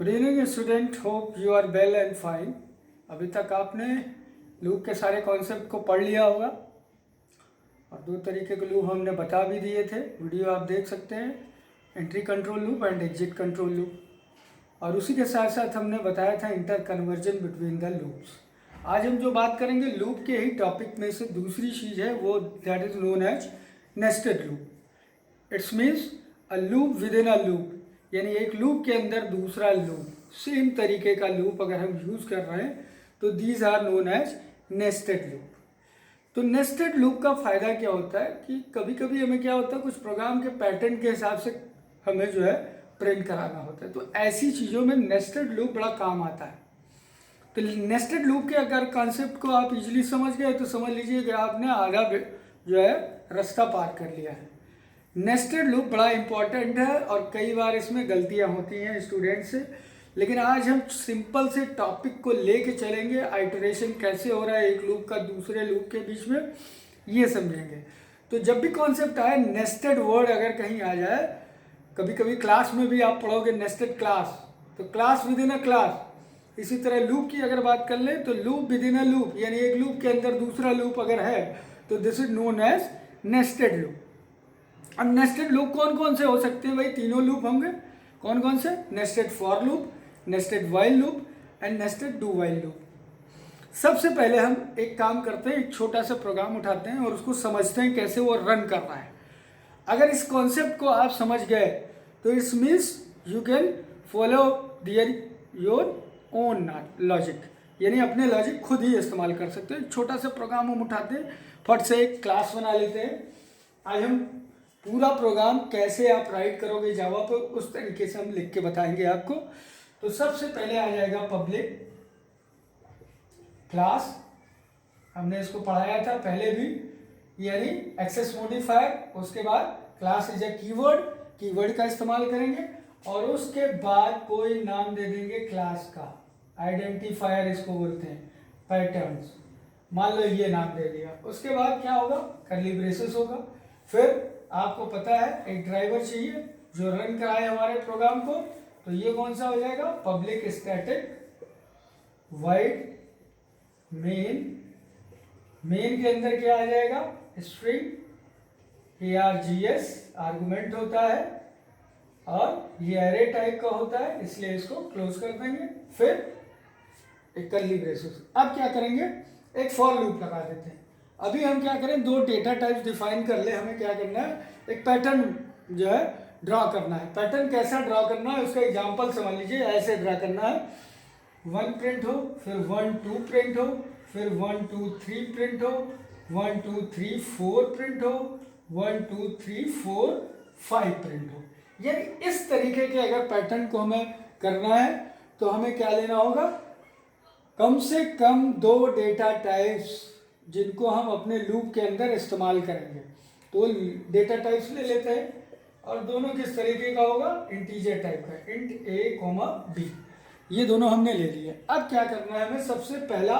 Good evening student, hope you are well and fine. अभी तक आपने लूप के सारे कॉन्सेप्ट को पढ़ लिया होगा और दो तरीके के लूप हमने बता भी दिए थे। वीडियो आप देख सकते हैं, entry control loop and exit control loop. और उसी के साथ साथ हमने बताया था inter conversion between the loops. आज हम जो बात करेंगे लूप के ही टॉपिक में से दूसरी चीज़ है वो that is known as nested loop. It's means a loop within a loop, यानी एक लूप के अंदर दूसरा लूप, सेम तरीके का लूप अगर हम यूज़ कर रहे हैं तो these are known as nested loop. तो नेस्टेड लूप का फ़ायदा क्या होता है कि कभी कभी हमें क्या होता है, कुछ प्रोग्राम के पैटर्न के हिसाब से हमें जो है प्रिंट कराना होता है, तो ऐसी चीज़ों में नेस्टेड लूप बड़ा काम आता है। तो नेस्टेड लूप के अगर कॉन्सेप्ट को आप इजीली समझ गए तो समझ लीजिए कि आपने आधा जो है रास्ता पार कर लिया है। नेस्टेड लूप बड़ा इंपॉर्टेंट है और कई बार इसमें गलतियां होती हैं स्टूडेंट से, लेकिन आज हम सिंपल से टॉपिक को लेके चलेंगे। आइटरेशन कैसे हो रहा है एक लूप का दूसरे लूप के बीच में, ये समझेंगे। तो जब भी कॉन्सेप्ट आए नेस्टेड वर्ड अगर कहीं आ जाए, कभी कभी क्लास में भी आप पढ़ोगे नेस्टेड क्लास, तो class with in a class. इसी तरह लूप की अगर बात कर लें तो loop within a loop, यानी एक लूप के अंदर दूसरा लूप अगर है तो this is known as nested loop. अब नेस्टेड लूप कौन कौन से हो सकते हैं भाई? तीनों लूप होंगे। कौन कौन से? Nested for loop, nested while loop and nested do while loop. सबसे पहले हम एक काम करते हैं, एक छोटा सा प्रोग्राम उठाते हैं और उसको समझते हैं कैसे वो रन कर रहा है। अगर इस कॉन्सेप्ट को आप समझ गए तो it's means you can follow your own logic, यानी अपने लॉजिक खुद ही इस्तेमाल कर सकते हैं। छोटा सा प्रोग्राम हम उठाते हैं, फट से एक क्लास बना लेते हैं। आज हम पूरा प्रोग्राम कैसे आप राइट करोगे जावा पर उस तरीके से हम लिख के बताएंगे आपको। तो सबसे पहले आ जाएगा पब्लिक क्लास, हमने इसको पढ़ाया था पहले भी, यानी एक्सेस मॉडिफायर। उसके बाद class is a keyword, keyword का इस्तेमाल करेंगे और उसके बाद कोई नाम दे देंगे क्लास का, आइडेंटिफायर इसको बोलते हैं, पैटर्न्स, मान लो ये नाम दे दिया। उसके बाद क्या होगा? कर्ली ब्रेसेस होगा। फिर आपको पता है एक ड्राइवर चाहिए जो रन कराए हमारे प्रोग्राम को, तो ये कौन सा हो जाएगा? Public static wide main. Main के अंदर क्या आ जाएगा? स्ट्रिंग, args आर्गुमेंट होता है और ये एरे टाइप का होता है, इसलिए इसको क्लोज कर देंगे। फिर एक कर्ली ब्रेसेस। अब क्या करेंगे? एक फॉर लूप लगा देते हैं। अभी हम क्या करें, दो डेटा टाइप्स डिफाइन कर ले। हमें क्या करना है, एक पैटर्न जो है ड्रॉ करना है। पैटर्न कैसा ड्रॉ करना है उसका एग्जांपल समझ लीजिए। ऐसे ड्रॉ करना है, 1 प्रिंट हो, फिर 1 2 प्रिंट हो, फिर 1 2 3 प्रिंट हो, 1 2 3 4 प्रिंट हो, 1 2 3 4 5 प्रिंट हो। यानी इस तरीके के अगर पैटर्न को हमें करना है तो हमें क्या लेना होगा? कम से कम दो डेटा टाइप्स जिनको हम अपने लूप के अंदर इस्तेमाल करेंगे। तो डेटा टाइप्स ले लेते हैं और दोनों किस तरीके का होगा? इंटीजर टाइप का, इंट ए कॉमा बी, ये दोनों हमने ले लिए। अब क्या करना है हमें? सबसे पहला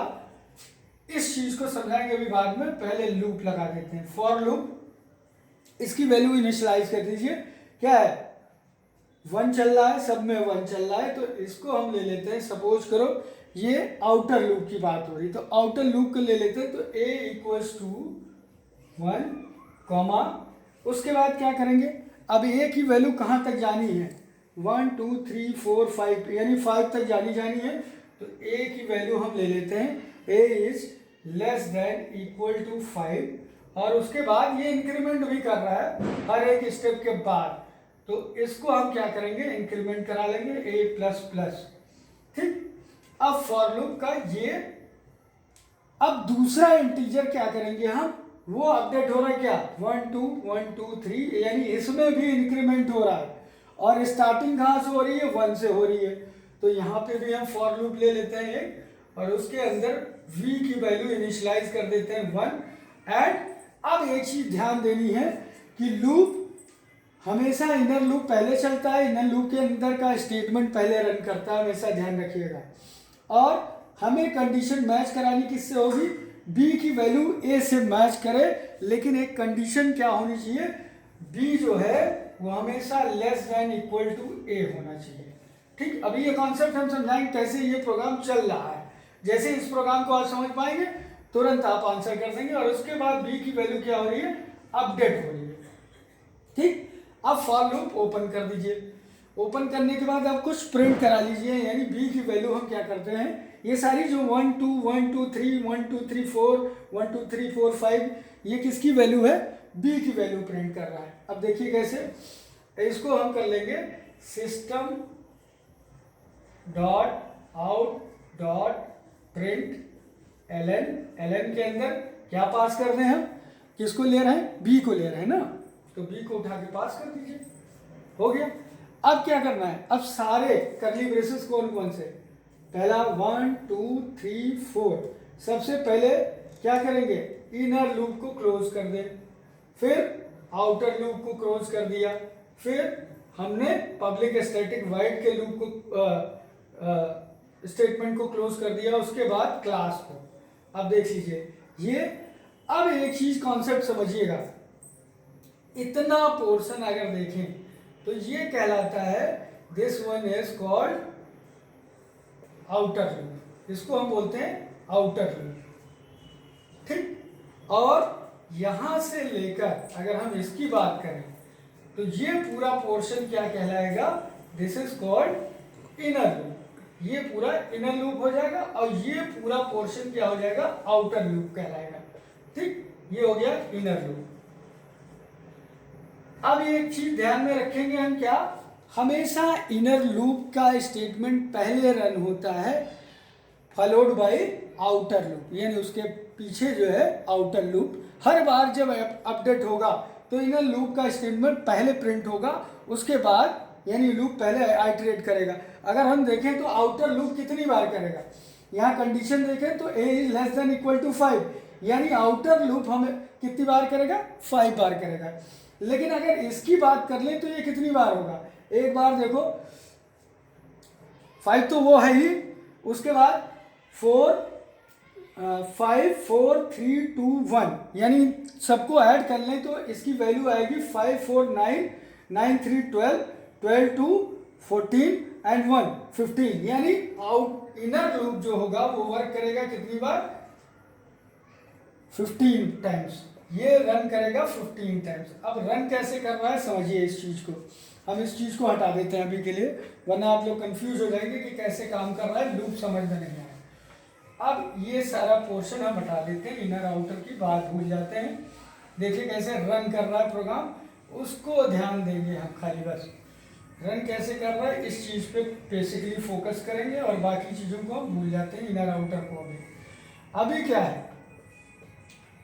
इस चीज को समझाएंगे अभी बाद में, पहले लूप लगा देते हैं। फॉर लूप, इसकी वैल्यू इनिशियलाइज कर दीजिए। क्या है? 1 चल रहा है, सब में 1 चल रहा है, तो इसको हम ले लेते हैं। सपोज करो ये आउटर लूप की बात हो रही, तो आउटर लूप को ले लेते हैं। तो a इक्वल्स टू 1 कॉमा, उसके बाद क्या करेंगे? अब a की वैल्यू कहाँ तक जानी है? 1 2 3 4 5, यानी 5 तक जानी है। तो a की वैल्यू हम ले लेते हैं, a is less than equal to 5, और उसके बाद ये इंक्रीमेंट भी कर रहा है हर एक स्टेप के बाद, तो इसको हम क्या करेंगे? इंक्रीमेंट करा लेंगे a प्लस प्लस। ठीक। अब फॉर लूप का ये, अब दूसरा इंटीजर क्या करेंगे हम? वो अपडेट हो रहा है क्या? 1 2 1 2 3, यानी इसमें भी इंक्रीमेंट हो रहा है और स्टार्टिंग कहाँ से हो रही है? 1 से हो रही है। तो यहाँ पे भी हम फॉर लूप ले लेते हैं एक, और उसके अंदर v की वैल्यू इनिशियलाइज कर देते हैं 1 एंड। अब एक चीज ध्यान देनी है कि लूप हमेशा इनर लूप पहले चलता है, इनर लूप के अंदर का स्टेटमेंट पहले रन करता है, हमेशा ध्यान रखिएगा। और हमें कंडीशन मैच करानी किससे होगी? b की वैल्यू a से मैच करे, लेकिन एक कंडीशन क्या होनी चाहिए? b जो है वो हमेशा less than equal to a होना चाहिए। ठीक, अभी ये कॉन्सेप्ट हम समझाएंगे कैसे ये प्रोग्राम चल रहा है। जैसे इस प्रोग्राम को आप समझ पाएंगे तुरंत आप आंसर कर देंगे। और उसके बाद बी की वैल्यू क्या हो रही है, अपडेट हो रही है। ठीक, अब फॉर लूप ओपन कर दीजिए। ओपन करने के बाद आप कुछ प्रिंट करा लीजिए, यानी बी की वैल्यू हम क्या करते हैं, ये सारी जो 1 2 1 2 3 1 2 3 4 1 2 3 4 5 ये किसकी वैल्यू है, बी की वैल्यू प्रिंट कर रहा है। अब देखिए कैसे, इसको हम कर लेंगे system dot out dot print LN के अंदर क्या पास कर रहे हैं हम, किसको ले रहे हैं, बी को ले रहे हैं ना, तो बी को उठा के पास कर दीजिए, हो गया। अब क्या करना है, अब सारे करली ब्रेसेस कौन कौन से, पहला 1 2 3 4 सबसे पहले क्या करेंगे, इनर लूप को क्लोज कर दे, फिर आउटर लूप को क्लोज कर दिया, फिर हमने पब्लिक स्टैटिक वाइड के लूप को स्टेटमेंट को क्लोज कर दिया, उसके बाद क्लास को। अब देख लीजिए ये, अब एक चीज कॉन्सेप्ट समझिएगा, इतना पोर्शन अगर देखें तो ये कहलाता है this one is called outer loop, इसको हम बोलते हैं आउटर लूप। ठीक, और यहां से लेकर अगर हम इसकी बात करें तो ये पूरा पोर्शन क्या कहलाएगा, this is called inner loop, ये पूरा इनर लूप हो जाएगा और ये पूरा पोर्शन क्या हो जाएगा, आउटर लूप कहलाएगा। ठीक, ये हो गया इनर लूप। अब एक चीज ध्यान में रखेंगे हम, क्या, हमेशा इनर लूप का स्टेटमेंट पहले रन होता है फॉलोड बाय आउटर लूप, यानी उसके पीछे जो है आउटर लूप। हर बार जब अपडेट होगा तो इनर लूप का स्टेटमेंट पहले प्रिंट होगा, उसके बाद यानी लूप पहले आइटरेट करेगा। अगर हम देखें तो आउटर लूप कितनी बार करेगा, यहाँ कंडीशन देखें तो a is less than equal to 5, यानी आउटर लूप हमें कितनी बार करेगा, 5 बार करेगा। लेकिन अगर इसकी बात कर लें तो ये कितनी बार होगा, एक बार देखो 5 तो वो है ही, उसके बाद 5 4 3 2 1 यानी सबको ऐड कर लें तो इसकी वैल्यू आएगी 5 4 9 9 3 12 12 2 14 एंड 1 15, यानी आउट इनर लूप जो होगा वो वर्क करेगा कितनी बार, 15 टाइम्स, ये रन करेगा 15 टाइम्स। अब रन कैसे कर रहा है समझिए इस चीज को, हम इस चीज को हटा देते हैं अभी के लिए, वरना आप लोग कंफ्यूज हो जाएंगे कि कैसे काम कर रहा है, लूप समझ में नहीं आया। अब ये सारा पोर्शन हम हटा देते हैं, इनर आउटर की बात भूल जाते हैं। देखिए कैसे रन कर रहा है प्रोग्राम, उसको ध्यान देंगे हम, खाली बस रन कैसे कर रहा है इस चीज पे बेसिकली फोकस करेंगे और बाकी चीजों को हम भूल जाते हैं, इनर आउटर को। अभी क्या है,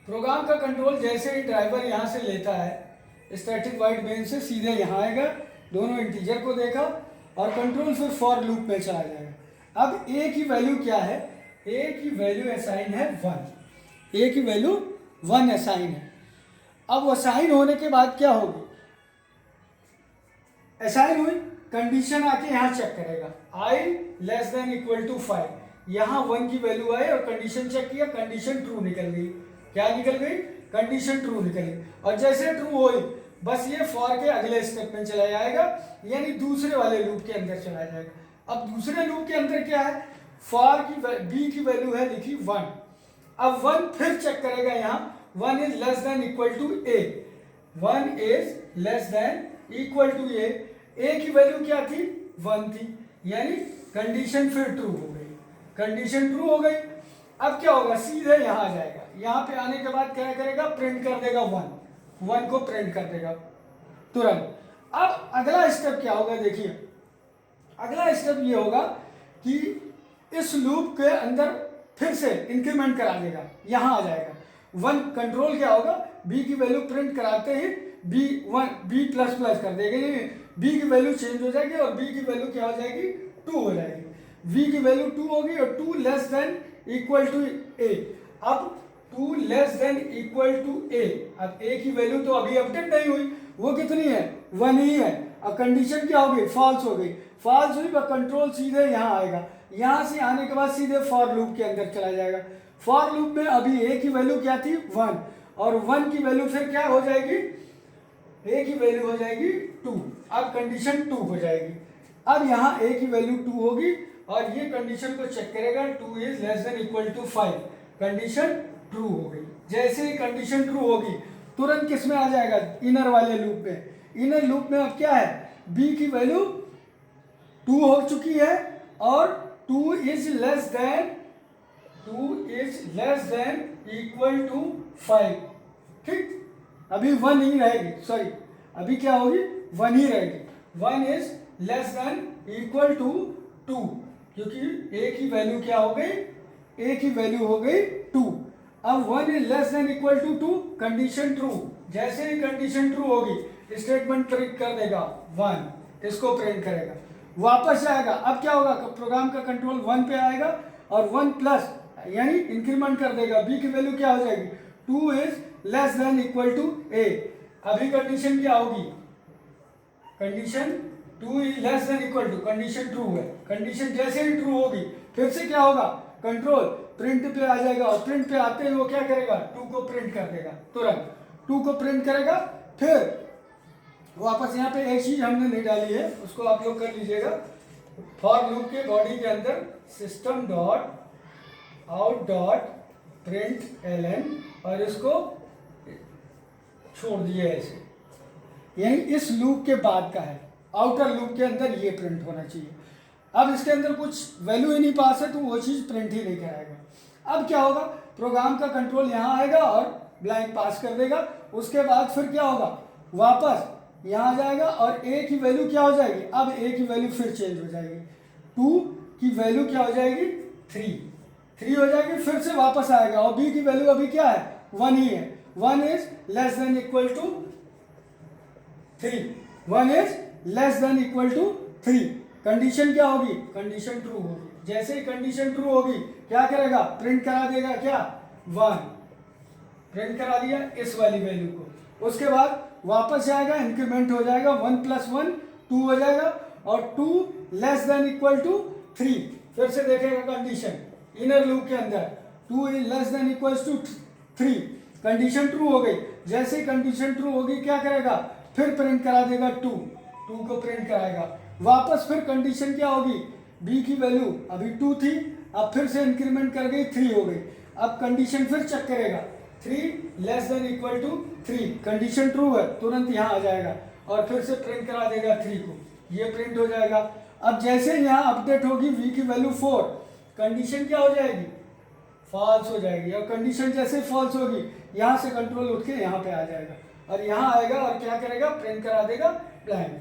प्रोग्राम का कंट्रोल जैसे ही ड्राइवर यहाँ से लेता है स्टैटिक वाइड मेन से सीधे यहाँ आएगा, दोनों इंटीजर को देखा और कंट्रोल फिर फॉर लूप में चला जाएगा। अब ए की वैल्यू क्या है, ए की वैल्यू असाइन है 1, ए की वैल्यू 1 असाइन है। अब असाइन होने के बाद क्या होगी, असाइन हुई, कंडीशन आके यहाँ चेक करेगा i less than equal to 5, यहाँ 1 की वैल्यू आई और कंडीशन चेक किया, कंडीशन ट्रू निकल गई। क्या निकल गई, कंडीशन ट्रू निकली। और जैसे ट्रू हुई बस ये फॉर के अगले स्टेप में चला जाएगा, यानी दूसरे वाले लूप के अंदर चला जाएगा। अब दूसरे लूप के अंदर क्या है, फॉर की बी की वैल्यू है लिखी 1, अब 1 फिर चेक करेगा, यहाँ 1 is less than equal to A, 1 is less than equal to A की वैल्यू क्या थी, 1 थी, यानी कंडीशन फिर ट्रू हो गई, कंडीशन ट्रू हो गई। अब क्या होगा, सीधे यहाँ आ जाएगा, यहाँ पे आने के बाद क्या करेगा, प्रिंट कर देगा 1 को प्रिंट कर देगा तुरंत। अब अगला स्टेप क्या होगा, देखिए अगला स्टेप ये होगा कि इस लूप के अंदर फिर से इंक्रीमेंट करा देगा, यहाँ आ जाएगा 1, कंट्रोल क्या होगा, बी की वैल्यू प्रिंट कराते ही बी प्लस प्लस कर देगा, बी की वैल्यू चेंज हो जाएगी और बी की वैल्यू क्या हो जाएगी, 2 हो जाएगी, v की वैल्यू 2 होगी और 2 लेस देन इक्वल टू ए। अब 2 लेस देन इक्वल टू ए, अब a की वैल्यू तो अभी अपडेट नहीं हुई, वो कितनी है, 1 ही है। अब कंडीशन क्या हो गई, फॉल्स हो गई, फॉल्स हुई पर कंट्रोल सीधे यहाँ आएगा, यहाँ से आने के बाद सीधे फॉर लूप के अंदर चला जाएगा। फॉर लूप में अभी a की वैल्यू क्या थी, 1, और 1 की वैल्यू फिर क्या हो जाएगी, a की वैल्यू हो जाएगी 2, अब कंडीशन 2 हो जाएगी, अब यहाँ a की वैल्यू 2 होगी और ये कंडीशन को चेक करेगा 2 is less than equal to 5, condition true हो गई। जैसे ही कंडीशन ट्रू होगी तुरंत किस में आ जाएगा, इनर वाले लूप में। इनर लूप में अब क्या है, b की वैल्यू 2 हो चुकी है और 2 is less than equal to 5, ठीक। अभी 1 ही रहेगी, सॉरी अभी क्या होगी, 1 ही रहेगी। 1 is less than equal to 2, क्योंकि a की वैल्यू क्या हो गई, a की वैल्यू हो गई 2। अब 1 is less than equal to 2, condition true. जैसे ही कंडीशन ट्रू होगी स्टेटमेंट प्रिंट कर देगा 1, इसको प्रिंट करेगा, वापस जाएगा। अब क्या होगा, प्रोग्राम का कंट्रोल 1 पे आएगा और 1 प्लस यानी इंक्रीमेंट कर देगा, b की वैल्यू क्या हो जाएगी, 2 is less than equal to a। अभी कंडीशन क्या होगी, condition 2 is less than equal to, condition true है। कंडीशन जैसे ही ट्रू होगी फिर से क्या होगा, कंट्रोल प्रिंट पे आ जाएगा और प्रिंट पे आते ही वो क्या करेगा, 2 को प्रिंट कर देगा, तुरंत 2 को प्रिंट करेगा। फिर वापस यहाँ पे एक चीज हमने नहीं डाली है, उसको आप लोग कर लीजिएगा। फॉर लूप के बॉडी के अंदर system dot out dot print ln और इसको छोड़ दिए ऐसे, यानी इस लूप के बाद का है, आउटर लूप के अंदर ये प्रिंट होना चाहिए। अब इसके अंदर कुछ वैल्यू ही नहीं पास है तो वो चीज़ प्रिंट ही नहीं कराएगा। अब क्या होगा, प्रोग्राम का कंट्रोल यहाँ आएगा और ब्लैंक पास कर देगा। उसके बाद फिर क्या होगा, वापस यहाँ आ जाएगा और a की वैल्यू क्या हो जाएगी, अब a की वैल्यू फिर चेंज हो जाएगी, 2 की वैल्यू क्या हो जाएगी, 3 हो जाएगी। फिर से वापस आएगा और b की वैल्यू अभी क्या है, 1 ही है। 1 is less than equal to 3, 1 is less than equal to 3। Condition क्या होगी, कंडीशन ट्रू होगी। जैसे ही कंडीशन ट्रू होगी क्या करेगा, प्रिंट करा देगा क्या, 1 प्रिंट करा दिया इस वाली वैल्यू को। उसके बाद वापस जाएगा, इंक्रीमेंट हो जाएगा, 1 प्लस 1 2 हो जाएगा और 2 लेस देन इक्वल टू 3। फिर से देखेगा कंडीशन इनर लूप के अंदर, 2 is less than equal to 3, condition true हो गई। जैसे ही कंडीशन ट्रू होगी क्या करेगा, फिर प्रिंट करा देगा 2 को प्रिंट कराएगा। वापस फिर कंडीशन क्या होगी, b की वैल्यू अभी 2 थी, अब फिर से इंक्रीमेंट कर गई 3 हो गई। अब कंडीशन फिर चेक करेगा, 3 less than equal to 3, condition true है, तुरंत यहाँ आ जाएगा और फिर से प्रिंट करा देगा 3 को, ये प्रिंट हो जाएगा। अब जैसे यहाँ अपडेट होगी v की वैल्यू 4, कंडीशन क्या हो जाएगी, फॉल्स हो जाएगी। और कंडीशन जैसे फॉल्स होगी यहाँ से कंट्रोल उठ के यहाँ पे आ जाएगा और यहाँ आएगा और क्या करेगा, प्रिंट करा देगा ब्लैंक,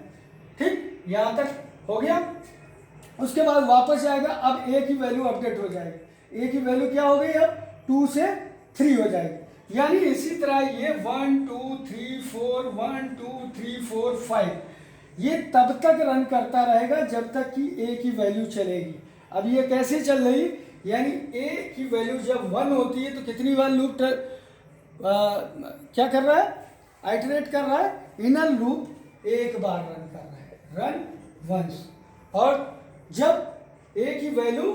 ठीक। यहाँ तक हो गया। उसके बाद वापस जाएगा, अब a की वैल्यू अपडेट हो जाएगी, a की वैल्यू क्या हो गई, अब 2 से 3 हो जाएगी। यानी इसी तरह ये 1 2 3 4 1 2 3 4 5 ये तब तक रन करता रहेगा जब तक कि a की वैल्यू चलेगी। अब ये कैसे चल रही, यानी a की वैल्यू जब 1 होती है तो कितनी बार लूप क्या कर रहा है, आइटरेट कर रहा है, इनर लूप एक बार रन कर रहा है, रन वंस। और जब a की वैल्यू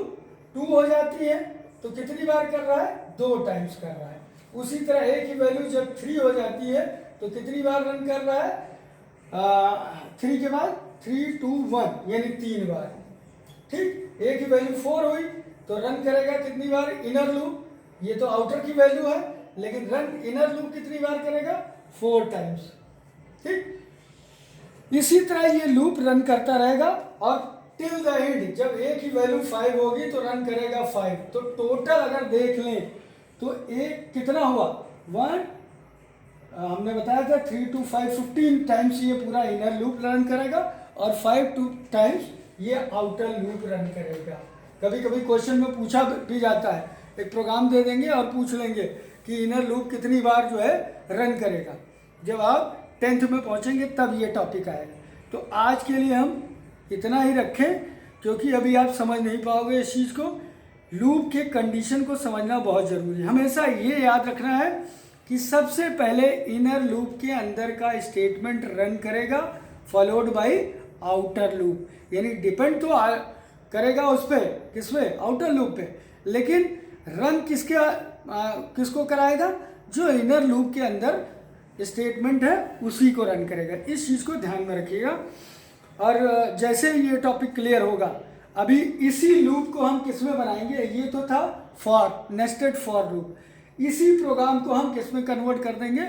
2 हो जाती है तो कितनी बार कर रहा है, 2 टाइम्स कर रहा है। उसी तरह a की वैल्यू जब 3 हो जाती है तो कितनी बार रन कर रहा है, 3 के बाद 3 2 1 यानी 3 बार, ठीक। a की वैल्यू 4 हुई तो रन करेगा कितनी बार, इनर लूप, ये तो आउटर की वैल्यू है लेकिन रन इनर लूप कितनी बार करेगा, 4 टाइम्स, ठीक। इसी तरह ये लूप रन करता रहेगा और टिल द एंड जब a की वैल्यू 5 होगी तो रन करेगा 5। तो टोटल अगर देख लें तो a कितना हुआ, 1 हमने बताया था 3 to 5 15 टाइम्स ये पूरा इनर लूप रन करेगा और 5 टाइम्स ये आउटर लूप रन करेगा। कभी कभी क्वेश्चन में पूछा भी जाता है, एक प्रोग्राम दे देंगे और पूछ लेंगे कि इनर लूप कितनी बार जो है रन करेगा। जब आप 10th में पहुंचेंगे तब ये टॉपिक आएगा। तो आज के लिए हम इतना ही रखें क्योंकि अभी आप समझ नहीं पाओगे इस चीज़ को। लूप के कंडीशन को समझना बहुत ज़रूरी है। हमेशा ये याद रखना है कि सबसे पहले इनर लूप के अंदर का स्टेटमेंट रन करेगा फॉलोड बाय आउटर लूप, यानी डिपेंड तो करेगा उस पर, किस पे, आउटर लूप पे, लेकिन रन किसको कराएगा, जो इनर लूप के अंदर स्टेटमेंट है उसी को रन करेगा। इस चीज़ को ध्यान में रखिएगा। और जैसे ये टॉपिक क्लियर होगा, अभी इसी लूप को हम किस में बनाएंगे, ये तो था फॉर, नेस्टेड फॉर लूप, इसी प्रोग्राम को हम किस में कन्वर्ट कर देंगे,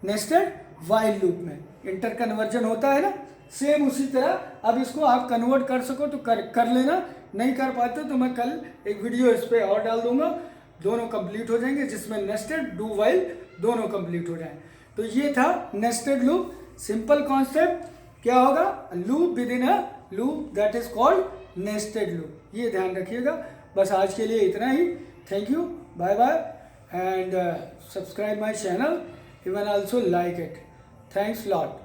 नेस्टेड वाइल लूप में। इंटर कन्वर्जन होता है ना, सेम उसी तरह अब इसको आप कन्वर्ट कर सको तो कर लेना, नहीं कर पाते तो मैं कल एक वीडियो इस पर और डाल दूंगा, दोनों कंप्लीट हो जाएंगे, जिसमें नेस्टेड डू वाइल दोनों कंप्लीट हो जाए। तो ये था नेस्टेड लूप, सिंपल कॉन्सेप्ट। क्या होगा, loop within a loop that is called nested loop, ये ध्यान रखिएगा। बस आज के लिए इतना ही, thank you, bye bye, and subscribe my channel, even also like it, thanks lot.